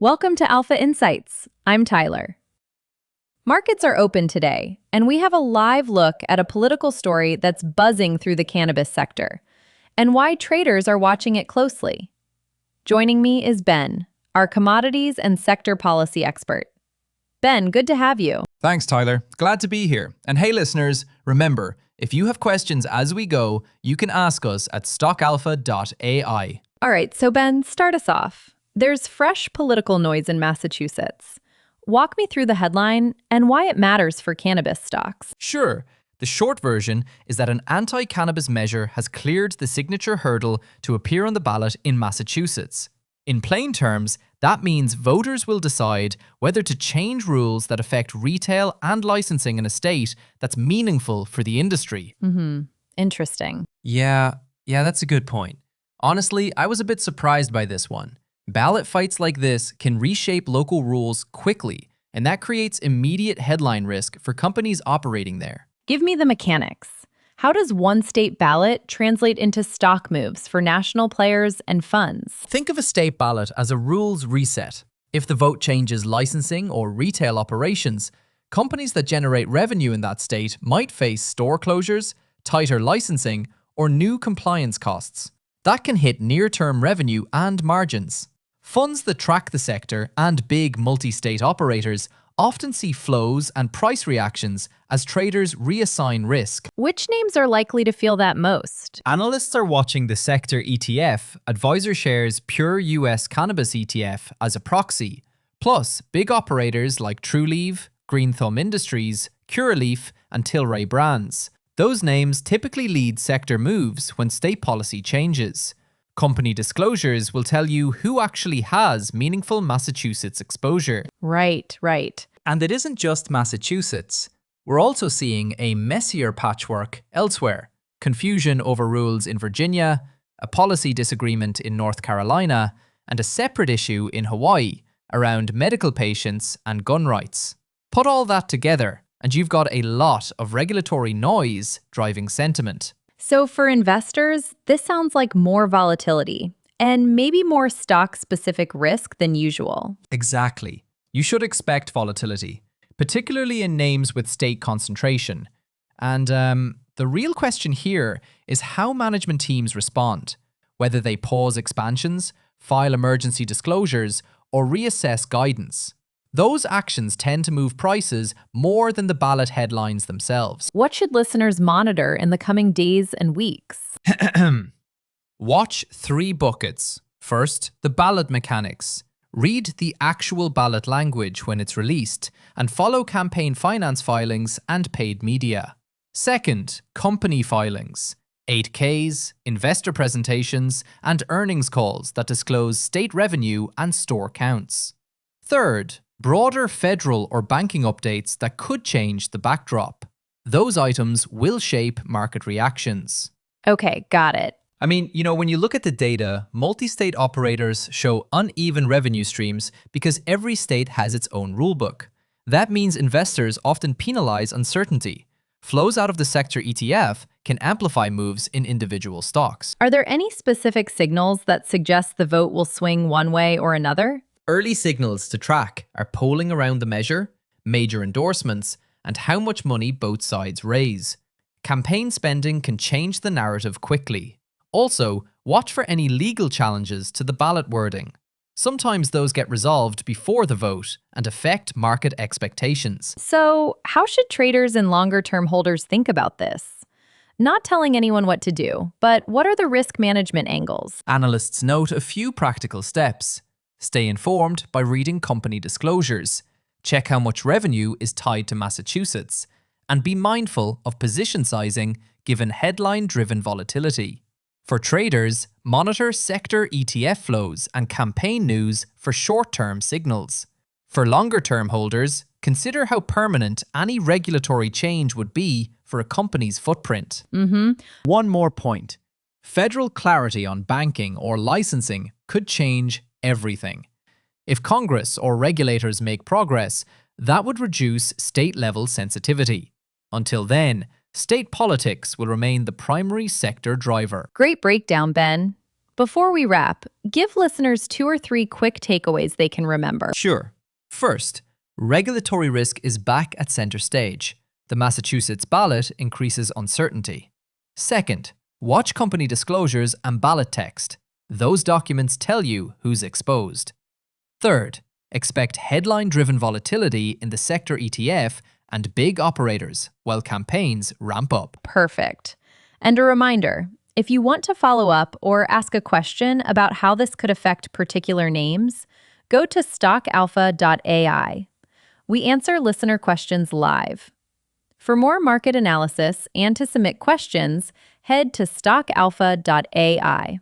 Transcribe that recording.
Welcome to Alpha Insights. I'm Tyler. Markets are open today, and we have a live look at a political story that's buzzing through the cannabis sector and why traders are watching it closely. Joining me is Ben, our commodities and sector policy expert. Ben, good to have you. Thanks, Tyler. Glad to be here. And hey, listeners, remember, if you have questions as we go, you can ask us at stockalpha.ai. All right, so Ben, start us off. There's fresh political noise in Massachusetts. Walk me through the headline and why it matters for cannabis stocks. Sure. The short version is that an anti-cannabis measure has cleared the signature hurdle to appear on the ballot in Massachusetts. In plain terms, that means voters will decide whether to change rules that affect retail and licensing in a state that's meaningful for the industry. Interesting. Yeah, that's a good point. Honestly, I was a bit surprised by this one. Ballot fights like this can reshape local rules quickly, and that creates immediate headline risk for companies operating there. Give me the mechanics. How does one state ballot translate into stock moves for national players and funds? Think of a state ballot as a rules reset. If the vote changes licensing or retail operations, companies that generate revenue in that state might face store closures, tighter licensing, or new compliance costs. That can hit near-term revenue and margins. Funds that track the sector and big multi-state operators often see flows and price reactions as traders reassign risk. Which names are likely to feel that most? Analysts are watching the sector ETF, AdvisorShares Pure US Cannabis ETF, as a proxy. Plus, big operators like Trulieve, Green Thumb Industries, Curaleaf, and Tilray Brands. Those names typically lead sector moves when state policy changes. Company disclosures will tell you who actually has meaningful Massachusetts exposure. Right. And it isn't just Massachusetts. We're also seeing a messier patchwork elsewhere. Confusion over rules in Virginia, a policy disagreement in North Carolina, and a separate issue in Hawaii around medical patients and gun rights. Put all that together, and you've got a lot of regulatory noise driving sentiment. So for investors, this sounds like more volatility and maybe more stock-specific risk than usual. Exactly. You should expect volatility, particularly in names with state concentration. And the real question here is how management teams respond, whether they pause expansions, file emergency disclosures, or reassess guidance. Those actions tend to move prices more than the ballot headlines themselves. What should listeners monitor in the coming days and weeks? Watch 3 buckets. First, the ballot mechanics. Read the actual ballot language when it's released and follow campaign finance filings and paid media. Second, company filings. 8Ks, investor presentations, and earnings calls that disclose state revenue and store counts. Third, broader federal or banking updates that could change the backdrop. Those items will shape market reactions. Okay, got it. I mean, when you look at the data, multi-state operators show uneven revenue streams because every state has its own rulebook. That means investors often penalize uncertainty. Flows out of the sector ETF can amplify moves in individual stocks. Are there any specific signals that suggest the vote will swing one way or another? Early signals to track are polling around the measure, major endorsements, and how much money both sides raise. Campaign spending can change the narrative quickly. Also, watch for any legal challenges to the ballot wording. Sometimes those get resolved before the vote and affect market expectations. So, how should traders and longer-term holders think about this? Not telling anyone what to do, but what are the risk management angles? Analysts note a few practical steps. Stay informed by reading company disclosures. Check how much revenue is tied to Massachusetts. And be mindful of position sizing given headline-driven volatility. For traders, monitor sector ETF flows and campaign news for short-term signals. For longer-term holders, consider how permanent any regulatory change would be for a company's footprint. One more point. Federal clarity on banking or licensing could change everything. If Congress or regulators make progress, that would reduce state-level sensitivity. Until then, state politics will remain the primary sector driver. Great breakdown, Ben. Before we wrap, give listeners 2 or 3 quick takeaways they can remember. Sure. First, regulatory risk is back at center stage. The Massachusetts ballot increases uncertainty. Second, watch company disclosures and ballot text. Those documents tell you who's exposed. Third, expect headline-driven volatility in the sector ETF and big operators while campaigns ramp up. Perfect. And a reminder, if you want to follow up or ask a question about how this could affect particular names, go to stockalpha.ai. We answer listener questions live. For more market analysis and to submit questions, head to stockalpha.ai.